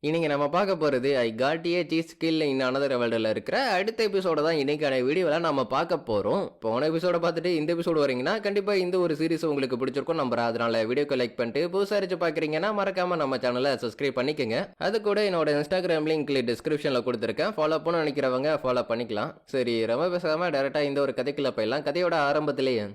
இன்னைக்கு நம்ம பார்க்க போறது I got a cheat skill in another வேர்ல்டுல இருக்கிற அடுத்த எபிசோட தான் இன்னைக்கான வீடியோவில் நம்ம பார்க்க போறோம். போன எபிசோட பார்த்துட்டு இந்த எபிசோடு வரீங்கன்னா கண்டிப்பா இந்த ஒரு சீரிஸ் உங்களுக்கு பிடிச்சிருக்கும் நம்புறேன். அதனால வீடியோக்கு லைக் பண்ணிட்டு புதுசா இருச்சு பாக்குறீங்கன்னா மறக்காம நம்ம சேனலை சப்ஸ்கிரைப் பண்ணிக்கங்க. அது கூட என்னோட இன்ஸ்டாகிராம் லிங்க் டிஸ்கிரிப்ஷன்ல கொடுத்துருக்கேன். ஃபாலோ பண்ண நினைக்கிறவங்க ஃபாலோ பண்ணிக்கலாம். சரி, ரொம்ப பேசாம டைரக்டா இந்த ஒரு கதைக்குள்ள போயிடலாம். கதையோட ஆரம்பத்திலேயே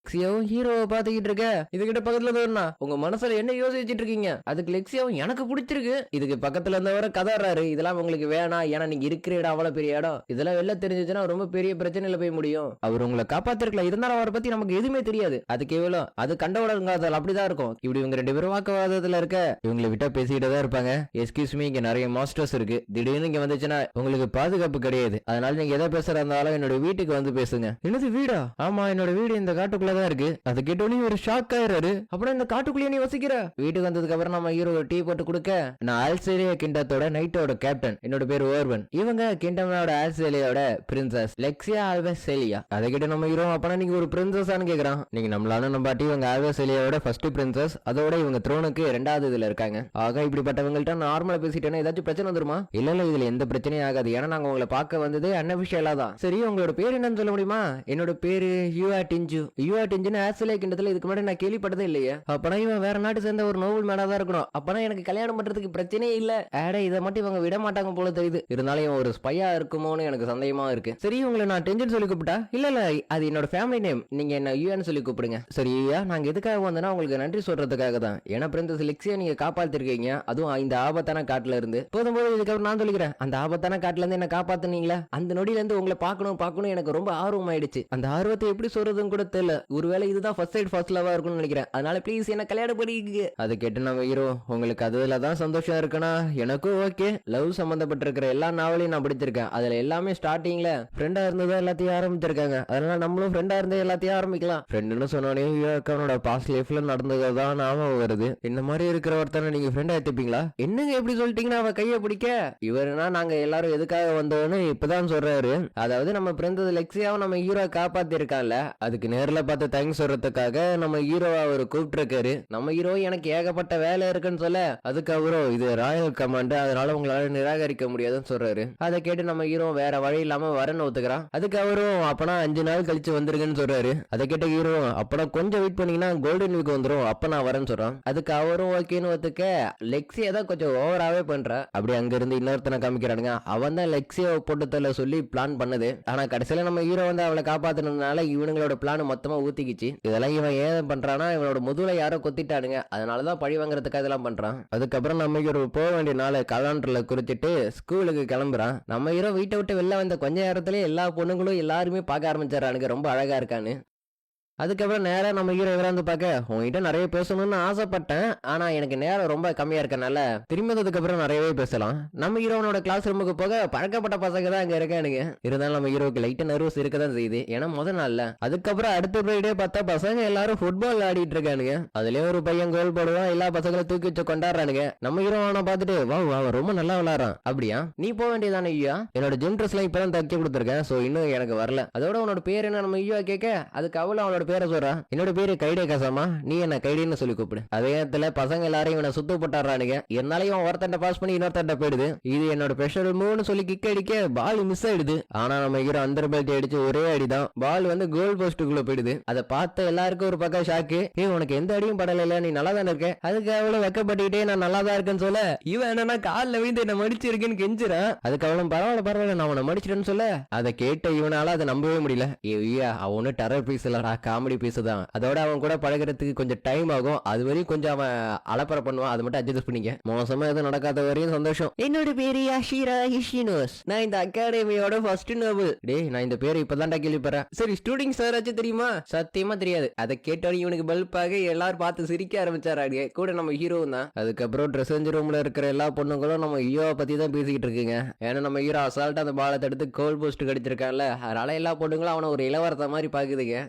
லெக்ஸியாவும் ஹீரோவை பாத்துக்கிட்டு இருக்க, இதுகிட்ட பக்கத்துல தோணுனா உங்க மனசுல என்ன யோசிச்சுட்டு இருக்கீங்க? அதுக்கு லெக்ஸியாவும் எனக்கு பிடிச்சிருக்கு, இதுக்கு பக்கத்துல இருந்தவரை கதாடுறாரு, இதெல்லாம் உங்களுக்கு வேணாம், ஏன்னா நீங்க இருக்கிற இடம் அவ்வளவு பெரிய இடம், இதெல்லாம் வெளில தெரிஞ்சிச்சுன்னா ரொம்ப பெரிய பிரச்சனையில போய் முடியும். அவர் உங்களை காப்பாத்திருக்கலாம், இருந்தாலும் அவரை பத்தி நமக்கு எதுவுமே தெரியாது, அது கேவலம் அது கண்டவுடங்காதல் அப்படிதான் இருக்கும். இப்படி இவங்க ரெண்டு பேரும் வாக்குவாதத்துல இருக்க, இவங்களை விட்டா பேசிக்கிட்டே தான் இருப்பாங்க. எஸ்கியூஸ் மீ, இங்க நிறைய மாஸ்டர்ஸ் இருக்கு, திடீர்னு இங்க வந்துச்சுன்னா உங்களுக்கு பாதுகாப்பு கிடையாது, அதனால நீங்க எதை பேசுறதா இருந்தாலும் என்னோட வீட்டுக்கு வந்து பேசுங்க. என்னது வீடா? ஆமா, என்னோட வீடு இந்த காட்டுக்குள்ள தான் இருக்கு. அது கேட்டோனே ஒரு ஷாக் ஆயிராரு. அப்புறம் இந்த காட்டுக்குள்ளே நீ வசிக்கிற? வீட்டுக்கு வந்ததுக்கு அப்புறம் நம்ம ஹீரோ டீ போட்டு கொடுக்க, நான் ஆல்சேலியா கிண்டத்தோட நைட்டோட கேப்டன், என்னோட பேர் ஓர்வன், இவங்க கிண்டமோட ஆல்சேலியாவோட பிரின்சஸ் லெக்ஸியா ஆல்வெசேலியா. அதை கிட்ட நம்ம ஹீரோ அப்பனா நீங்க ஒரு பிரின்சஸான்னு கேக்குறான். நீங்க நம்மளால நம்பாட்டி இவங்க ஆல்வெசேலியாவோட ஃபர்ஸ்ட் பிரின்சஸ், அதோட இவங்க த்ரோனுக்கு ரெண்டாவது இதுல இருக்காங்க. ஆக இப்படிப்பட்டவங்கள்ட்ட நார்மலா பேசிட்டேன்னா ஏதாச்சும் பிரச்சனை வந்துருமா? இல்ல இதுல எந்த பிரச்சனையும் ஆகாது, ஏன்னா நாங்க உங்களை பார்க்க வந்தது அன்அபிஷியலா தான். சரி, உங்களோட பேர் என்னன்னு சொல்ல முடியுமா? என்னோட பேரு யூஆ டிஞ்சு. யூஆ டிஞ்சுன்னு ஆஸ்திரேலியா கிண்டத்துல இதுக்கு முன்னாடி நான் கேள்விப்பட்டதே இல்லையே. அப்பனா இவன் வேற நாட்டு சேர்ந்த ஒரு நோபல் மேனா தான் இருக்கணும். அப்பனா எனக்கு கல்யாணம் பண்றதுக்கு பிரச்சனையே இல்ல. ஆட இதை மட்டும் இவங்க விட மாட்டாங்க போல தெரியுது. இருந்தாலும் இவன் ஒரு ஸ்பையா இருக்குமோன்னு எனக்கு சந்தேகமா இருக்கு. சரி, உங்களை நான் டென்ஷன் சொல்லி கூப்பிட்டா? இல்ல அது என்னோட ஃபேமிலி நேம், நீங்க என்ன யூஎன் சொல்லி கூப்பிடுங்க. சரி யூயா, நாங்க எதுக்காக வந்தோம்னா உங்களுக்கு நன்றி சொல்றதுக்காக தான். ஏன்னா பிரின்சஸ் லெக்ஸியா நீங்க காப்பாத்திருக்கீங்க, அதுவும் இந்த ஆபத்தான காட்டுல இருந்து. போதும் இதுக்கப்புறம் நான் சொல்லிக்கிறேன், அந்த ஆபத்தான காட்டுல இருந்து என்ன காப்பாத்துனீங்களா, அந்த நொடியில இருந்து உங்களை பார்க்கணும் எனக்கு ரொம்ப ஆர்வம் ஆயிடுச்சு. அந்த ஆர்வத்தை எப்படி சொல்றதுன்னு கூட தெரியல. ஒருவேளை இதுதான் ஃபர்ஸ்ட் சைட் ஃபர்ஸ்ட் லவ்வா இருக்கும்னு நினைக்கிறேன். அதனால ப்ளீஸ் என்ன கல்யாணம் பண்ணிக்க. அதை கேட்டு நம்ம ஹீரோ, உங்களுக்கு அதுல தான் சந்தோஷம் இருக்குன்னா எனக்கும் ஓகே. லவ் சம்பந்தப்பட்டிருக்கிற எல்லா நாவலையும் நான் படிச்சிருக்கேன். அதுல எல்லாமே ஸ்டார்டிங்ல ஃப்ரெண்டா இருந்ததா எல்லாத்தையும் ஆரம்பிச்சிருக்காங்க. அதனால நம்மளும் ஃப்ரெண்டா இருந்தே எல்லாத்தையும் ஆரம்பிக்கலாம். ஃப்ரெண்டுன்னு சொன்னோடனே அவனோட பாஸ்ட் லைஃப்ல நடந்ததான் நாம வருது. இந்த மாதிரி இருக்கிற ஒருத்தனை நீங்க ஃப்ரெண்டா எடுத்துப்பீங்களா? என்னங்க எப்படி சொல்லிட்டீங்கன்னா அவ கையை பிடிக்க, இவருனா நாங்க எல்லாரும் எதுக்காக வந்தோன்னு இப்பதான் சொல்றாரு. அதாவது நம்ம பிறந்தது லெக்ஸியாவும் நம்ம ஹீரோ காப்பாத்தி இருக்கான்ல, அதுக்கு நேர்ல பார்த்து தேங்க்ஸ் சொல்றதுக்காக நம்ம ஹீரோவை அவர் கூப்பிட்டுருக்காரு. நம்ம ஹீரோ எனக்கு ஏகப்பட்ட வேலை இருக்குன்னு சொல்ல, அதுக்கு அவரும் இது ராயல் கமாண்ட், அதனால உங்களால நிராகரிக்க முடியாதுன்னு சொல்றாரு. அதை கேட்டு நம்ம ஹீரோ வேற வழி இல்லாம வரன்னு ஒத்துக்கிறான். அதுக்கு அவரும் அப்பனா 5 நாள் கழிச்சு வந்துருங்கன்னு சொல்றாரு. அதை கேட்ட ஹீரோ அப்பனா கொஞ்சம் வெயிட் பண்ணீங்கன்னா கோல்டன் வீக் வந்துரும், அப்ப நான் வரேன்னு சொல்றான். அதுக்கு அவரும் ஓகேன்னு ஒத்துக்க, லெக்ஸியா தான் கொஞ்சம் ஓவராவே பண்றா. அப்படி அங்க இருந்து இன்னொருத்தனை காமிக்கிறானுங்க. அவன் தான் லெக்ஸியா போட்டதில் சொல்லி பிளான் பண்ணது. ஆனா கடைசியில நம்ம ஹீரோ வந்து அவளை காப்பாத்தினதுனால இவனுங்களோட பிளான் மொத்தமா ஊத்திக்கிச்சு. இதெல்லாம் இவன் ஏன் பண்றானா, இவனோட முதுகுல யாரோ கொத்திட்டானுங்க, அதனாலதான் பழி வாங்குறதுக்காக இதெல்லாம் பண்றான். அதுக்கப்புறம் நம்ம ஹீரோ போக வேண்டிய நாளை கலண்டர்ல குறிச்சிட்டு ஸ்கூலுக்கு கிளம்புறான். நம்ம ஹீரோ வீட்டை விட்டு வெளில வந்த கொஞ்ச நேரத்திலே எல்லா பொண்ணுங்களும் எல்லாருமே பார்க்க ஆரம்பிச்சாரானுங்க, ரொம்ப அழகா இருக்கான்னு. அதுக்கப்புறம் நேரம் நம்ம ஹீரோ வந்து பார்க்க, உங்ககிட்ட நிறைய பேசணும்னு ஆசைப்பட்டேன், ஆனா எனக்கு நேரம் ரொம்ப கம்மியா இருக்கனால திரும்பினதுக்கு அப்புறம் நிறையவே பேசலாம். நம்ம ஹீரோனோட கிளாஸ் ரூமுக்கு போக பழக்கப்பட்ட பசங்க தான் அங்க இருக்கானுங்க. இருந்தாலும் நம்ம ஹீரோக்கு லைட்டா நர்வஸ் இருக்கதான் செய்யுது, ஏன்னா முதல் நாள்ல. அதுக்கப்புறம் அடுத்த ஃப்ரைடே பார்த்தா பசங்க எல்லாரும் ஃபுட்பால் ஆடிட்டு இருக்கானுங்க. அதுலயே ஒரு பையன் கோல் போடுவான், எல்லா பசங்களும் தூக்கி வச்சு கொண்டாடுறானுங்க. நம்ம ஹீரோனை பார்த்துட்டு வா ரொம்ப நல்லா விளாடுறான். அப்படியா, நீ போக வேண்டியதானே ஐயா? என்னோட ஜிம் ட்ரெஸ் எல்லாம் இப்பதான் தைக்க கொடுத்துருக்கேன், சோ இன்னும் எனக்கு வரல. அதோட உன்னோட பேர் என்ன நம்ம ஐயா கேட்க, அதுக்கு அவளும் அவனோட பேரை சொல்றா. என்னோட பேரு கைடே காசாமா, நீ என்ன கைடேன்னு சொல்லி கூப்பிடு. அதே நேரத்துல பசங்க எல்லாரும் இவனை சுத்து போட்டாடுறானுங்க. என்னாலையும் ஒருத்தண்ட பாஸ் பண்ணி இன்னொருத்தண்ட போயிடுது. இது என்னோட ஸ்பெஷல் மூவ்னு சொல்லி கிக் அடிக்க பால் மிஸ் ஆயிடுது. ஆனா நம்ம ஹீரோ அந்த பெல்ட் அடிச்சு ஒரே அடிதான், பால் வந்து கோல் போஸ்டுக்குள்ள போயிடுது. அதை பார்த்த எல்லாருக்கும் ஒரு பக்கம் ஷாக்கு. உனக்கு எந்த அடியும் படல, நீ நல்லா தானே இருக்க. அதுக்கு அவ்வளவு வெக்கப்பட்டுக்கிட்டே நான் நல்லா தான் இருக்கேன்னு சொல்ல, இவன் என்னன்னா காலில் விழுந்து என்ன மடிச்சிருக்கேன்னு கெஞ்சுறான். அதுக்கு அவளும் பரவாயில்ல நான் உன்னை மடிச்சிட்டேன்னு சொல்ல, அதை கேட்ட இவனால அதை நம்பவே முடியல. அவனு டெரர் பீஸ் இல்லடா, காமெடி பீஸ் தான். அதோட அவன் கூட பழகிறதுக்கு கொஞ்சம் டைம் ஆகும், அது வரையும் கொஞ்சம் அவன் அலப்பற பண்ணுவான், அது மட்டும் அட்ஜஸ்ட் பண்ணிக்க. மோசமா எதுவும் நடக்காத வரையும் சந்தோஷம். என்னோட பேரு யாஷிரா ஹிஷினோஸ், நான் இந்த அகாடமியோட ஃபர்ஸ்ட் நோபல். டேய், நான் இந்த பேரை இப்பதான் கேள்விப்படுறேன். சரி, ஸ்டூடிங் சார் ஆச்சு தெரியுமா? சத்தியமா தெரியாது. அதை கேட்டோட இவனுக்கு பல்பாக எல்லாரும் பார்த்து சிரிக்க ஆரம்பிச்சாராங்க, கூட நம்ம ஹீரோ தான். அதுக்கப்புறம் ட்ரெஸ் ரூம்ல இருக்கிற எல்லா பொண்ணுங்களும் நம்ம ஹீரோவை பத்தி தான் பேசிக்கிட்டு இருக்குங்க. ஏன்னா நம்ம ஹீரோ அசால்ட்டா அந்த பாலத்தை எடுத்து கோல் போஸ்ட் கடிச்சிருக்கான்ல, அதனால எல்லா பொண்ணுங்களும் அவனை ஒரு இளவரச மாதிரி பாக்குதுங்க.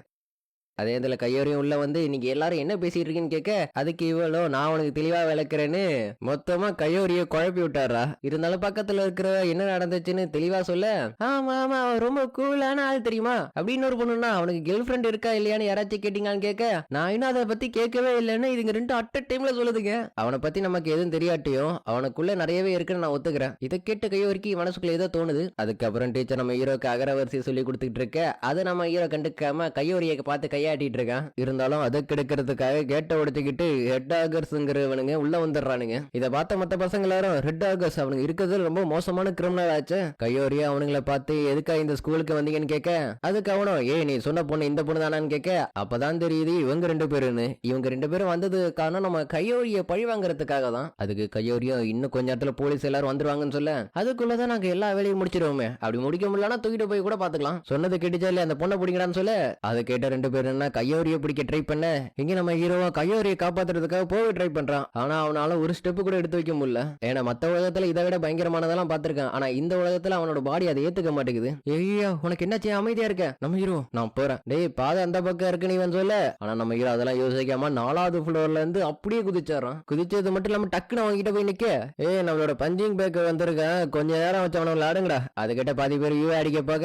அதே இதுல கையோரியும் உள்ள வந்து இன்னைக்கு எல்லாரும் என்ன பேசிட்டு இருக்கீங்கன்னு கேட்க அதுக்கு இவ்வளோ நான் உனக்கு தெளிவா விளக்குறேன்னு மொத்தமா கையோரிய குழப்பி விட்டாரா. இருந்தாலும் பக்கத்துல இருக்கிற என்ன நடந்துச்சுன்னு தெளிவா சொல்ல, ஆமா ஆமா அவன் ரொம்ப கூலான ஆள் தெரியுமா அப்படின்னு ஒரு பொண்ணுன்னா அவனுக்கு கேர்ள் ஃப்ரெண்ட் இருக்கா இல்லையான்னு யாராச்சும் கேட்டீங்கன்னு கேட்க நான் இன்னும் அதை பத்தி கேட்கவே இல்லைன்னு இதுங்க ரெண்டும் அட்ட டைம்ல சொல்லுதுங்க. அவனை பத்தி நமக்கு எதுவும் தெரியாட்டியும் அவனுக்குள்ள நிறையவே இருக்குன்னு நான் ஒத்துக்கிறேன். இதை கேட்ட கையோரிக்கு மனசுக்குள்ள ஏதோ தோணுது. அதுக்கப்புறம் டீச்சர் நம்ம ஹீரோக்கு அகரவரிசை சொல்லி கொடுத்துட்டு இருக்க அதை நம்ம ஹீரோ கண்டுக்காம கையோரியை பார்த்து கையாட்டிட்டு இருக்கான். இருந்தாலும் அதை கெடுக்கிறதுக்காக கேட்ட உடைச்சுக்கிட்டு ஹெட் ஆகர்ஸ்ங்கிறவனுங்க உள்ள வந்துடுறானுங்க. இதை பார்த்த மத்த பசங்க எல்லாரும் ரெட் ஆகர்ஸ் அவனுங்க இருக்கிறது ரொம்ப மோசமான கிரிமினல் ஆச்சு. கையோரியா அவனுங்களை பார்த்து எதுக்கா இந்த ஸ்கூலுக்கு வந்தீங்கன்னு கேட்க அதுக்கு அவனும் நீ சொன்ன பொண்ணு இந்த பொண்ணு தானான்னு கேட்க அப்பதான் தெரியுது இவங்க ரெண்டு பேருன்னு. இவங்க ரெண்டு பேரும் வந்தது காரணம் நம்ம கையோரிய பழி வாங்குறதுக்காக தான். அதுக்கு கையோரியும் இன்னும் கொஞ்ச நேரத்துல போலீஸ் எல்லாரும் வந்துருவாங்கன்னு சொல்ல அதுக்குள்ளதான் நாங்க எல்லா வேலையும் முடிச்சிருவோமே, அப்படி முடிக்க முடியலன்னா தூக்கிட்டு போய் கூட பாத்துக்கலாம், சொன்னது கேட்டுச்சா இல்லையா அந்த பொண்ணை பிடிக்கடான்னு சொல்ல அதை கேட்ட ரெண்டு பேரும் என்ன கையோரிய பிடிக்க ட்ரை பண்ண இங்க நம்ம ஹீரோவா கையோரிய காப்பாத்துறதுக்காக போக ட்ரை பண்றான். ஆனா அவனால ஒரு ஸ்டெப் கூட எடுத்து வைக்க முடியல. ஏன்னா மத்த உலகத்துல இதை விட பயங்கரமானதெல்லாம் பார்த்திருக்கான். ஆனா இந்த உலகத்துல அவனோட பாடி அதை ஏத்துக்க மாட்டேங்குது. ஐயா உனக்கு என்னாச்சு அமைதியா இருக்க நம்ம ஹீரோ நான் போறேன் டேய் பாதை அந்த பக்கம் இருக்கு நீ வந்து சொல்ல. ஆனா நம்ம ஹீரோ அதெல்லாம் யோசிக்காம 4வது ஃப்ளோர்ல இருந்து அப்படியே குதிச்சாரான். குதிச்சது மட்டும் இல்லாம டக்குன்னு அவங்க கிட்ட போய் நிக்க நம்மளோட பஞ்சிங் பேக் வந்திருக்கேன் கொஞ்ச நேரம் வச்சு அவனை விளையாடுங்கடா. அது கிட்ட பாதி பேர் யூ அடிக்க போக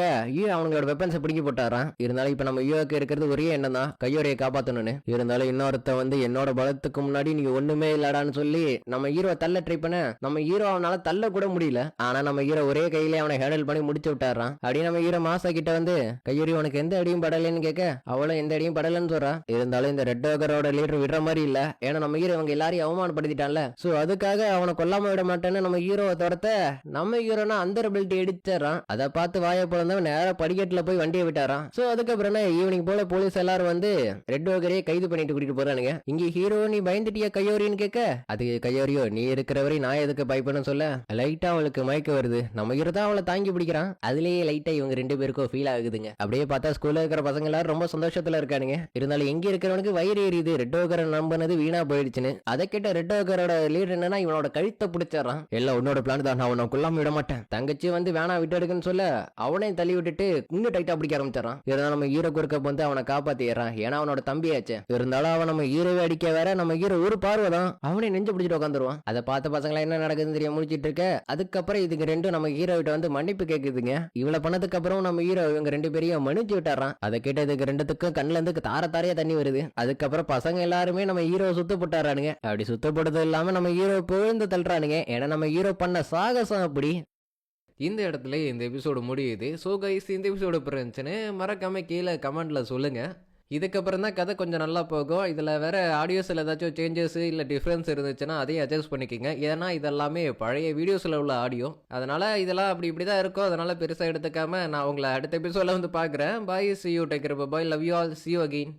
அவங்களோட வெப்பன்ஸை பிடிக்க போட்டாரான். இருந்தாலும் இப்ப நம்ம யூக்கு இருக்கிறது ஒரே எண்ணம் தான் கையோடைய காப்பாத்தணும்னு. இருந்தாலும் இன்னொருத்த வந்து என்னோட பலத்துக்கு முன்னாடி நீங்க ஒண்ணுமே இல்லடான்னு சொல்லி நம்ம ஹீரோ தள்ள ட்ரை பண்ண நம்ம ஹீரோ அவனால தள்ள கூட முடியல. ஆனா நம்ம ஹீரோ ஒரே கையில அவனை ஹேண்டில் பண்ணி முடிச்சு விட்டாரான். அப்படி நம்ம ஹீரோ மாசா கிட்ட வந்து கையோரி உனக்கு எந்த அடியும் படலன்னு கேட்க அவளும் எந்த அடியும் படலன்னு சொல்றா. இருந்தாலும் இந்த ரெட் ஓகரோட லீடர் விடுற மாதிரி இல்ல. ஏன்னா நம்ம ஹீரோ இவங்க எல்லாரையும் அவமானப்படுத்திட்டான்ல. சோ அதுக்காக அவனை கொல்லாம விட மாட்டேன்னு நம்ம ஹீரோவை துரத்த நம்ம ஹீரோனா அந்த பெல்ட் எடுத்துறான். அதை பார்த்து வாய பிறந்தவன் நேரா படிக்கட்டுல போய் வண்டியை விட்டாரான். சோ அதுக்கப்புறம் ஈவினிங் போல போலீஸ் எல்லாரும் வந்து ரெட் ஓகரையே கைது பண்ணிட்டு கூட்டிட்டு போறானுங்க. இங்க ஹீரோ நீ பயந்துட்டியா கையோரின்னு கேட்க அதுக்கு கையோரியோ நீ இருக்கிறவரை நான் எதுக்கு பயப்படணும் சொல்ல லைட்டா அவளுக்கு மயக்க வருது. நம்ம ஹீரோ தான் அவளை தாங்கி பிடிக்கிறான். அதுலயே லைட்டா இவங்க ரெண்டு பேருக்கும் ஃபீல் ஆகுதுங்க. அப்படியே பார்த்தா ஸ்கூல்ல இருக்கிற பசங்க எல்லாரும் ரொம்ப சந்தோஷத்துல இருக்கானுங்க. இருந்தாலும் எங்க இருக்கிறவனுக்கு வயிறு எரியுது ரெட் ஓகரை நம்பினது வீணா போயிடுச்சுன்னு. அதை கேட்ட ரெட் ஓகரோட லீடர் என்னன்னா இவனோட கழுத்தை பிடிச்சாரான். எல்லாம் உன்னோட பிளான் தான் நான் உன்னை கொல்லாம விட மாட்டேன். தங்கச்சி வந்து வேணா விட்டு எடுக்குன்னு சொல்ல அவனையும் தள்ளி விட்டுட்டு இன்னும் டைட்டா பிடிக்க ஆரம்பிச்சாரான். இருந்தாலும் நம்ம ஹீரோ குறுக்க வந்து அவனை காப்பாத்திடுறான். ஏன்னா அவனோட தம்பியாச்சு. இருந்தாலும் அவன் நம்ம ஹீரோவை அடிக்க வேற நம்ம ஹீரோ ஒரு பார்வைதான் அவனை நெஞ்சு பிடிச்சிட்டு உட்காந்துருவான். அதை பார்த்த பசங்களா என்ன நடக்குதுன்னு தெரியாம முடிச்சிட்டு இருக்க அதுக்கப்புறம் இதுங்க ரெண்டும் நம்ம ஹீரோ கிட்ட வந்து மன்னிப்பு கேக்குதுங்க. இவ்வளவு பண்ணதுக்கு அப்புறம் நம்ம ஹீரோ இவங்க ரெண்டு பேரையும் மன்னிச்சு விட்டாரான். அதை கேட்ட இதுக்கு ரெண்டுத்துக்கும் கண்ணுல இருந்து தாரையா தண்ணி வருது. அதுக்கப்புறம் பசங்க எல்லாருமே நம்ம ஹீரோ சுத்தப்பட்டாரானுங்க. அப்படி சுத்தப்படுறது இல்லாம நம்ம ஹீரோ புகழ்ந்து தள்ளுறானுங்க. ஏன்னா நம்ம ஹீரோ பண்ண சாகசம் அப்படி. இந்த இடத்துல இந்த எபிசோடு முடியுது. ஸோ கைஸ் இந்த எபிசோடு இருந்துச்சுன்னு மறக்காம கீழே கமெண்ட்ல சொல்லுங்க. இதுக்கப்புறம் தான் கதை கொஞ்சம் நல்லா போகும். இதில் வேற ஆடியோஸில் ஏதாச்சும் சேஞ்சஸ் இல்லை டிஃப்ரென்ஸ் இருந்துச்சுன்னா அதையும் அட்ஜஸ்ட் பண்ணிக்கோங்க. ஏன்னா இதெல்லாமே பழைய வீடியோஸில் உள்ள ஆடியோ, அதனால் இதெல்லாம் அப்படி இப்படி தான் இருக்கும். அதனால் பெருசாக எடுத்துக்காமல் நான் உங்களை அடுத்த எபிசோடில் வந்து பார்க்குறேன். பாய், see you, take care, bye, love you all, see you again.